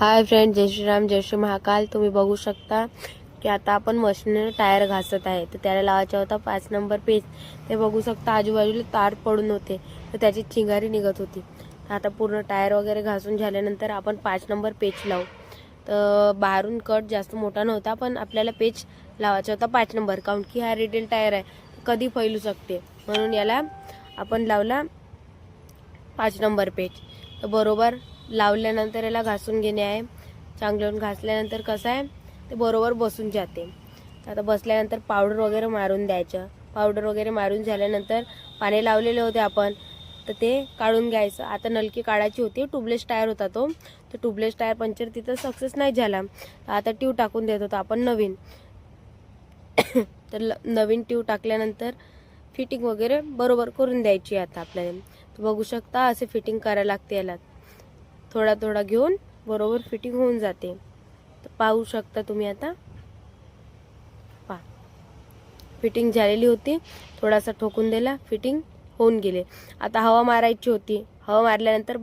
Hi friend, जय श्रीराम, जय श्री महाकाल। तुम्ही बघू शकता की आता आपण मशीनने टायर घासत आहे, तर त्याला लावायचा होता 5 नंबर पेच। ते बघू शकता आजूबाजूला तार पडून होते, तर त्याची चिंगारी निघत होती। आता पूर्ण टायर वगैरे घासून झाल्यानंतर आपण 5 नंबर पेच लावू। तर बाहेरून कट जास्त मोठा नव्हता, पण आपल्याला पेच लावायचा होता 5 नंबर, काऊन की हा रिटेल टायर आहे, कधी फैलू शकते, म्हणून याला आपण लावला 5 नंबर पेच। तर बरोबर लावल्यानंतर याला घासून घेणे आहे। चांगलं घासल्यानंतर कसं आहे ते बरोबर बसून जाते। आता बसल्यानंतर पावडर वगैरे मारून द्यायचं। पावडर वगैरे मारून झाल्यानंतर पाणी लावलेले होते आपण, तर ते काढून घ्यायचं। आता नलकी काढायची होती, ट्यूबलेस टायर होता तो, तर ट्यूबलेस टायर पंक्चर तिथं सक्सेस नाही झाला, तर आता ट्यूब टाकून देत होतो आपण नवीन। तर नवीन ट्यूब टाकल्यानंतर फिटिंग वगैरे बरोबर करून द्यायची। आता आपल्याला बघू शकता असे फिटिंग करायला लागते। याला थोडा थोडा घेऊन बरोबर फिटिंग होऊन जाते। तर पाहू शकता तुम्ही, आता पहा फिटिंग झालेली होती, थोडासा ठोकून दिला, फिटिंग होऊन गेले। आता हवा मारायची होती, हवा मारल्यानंतर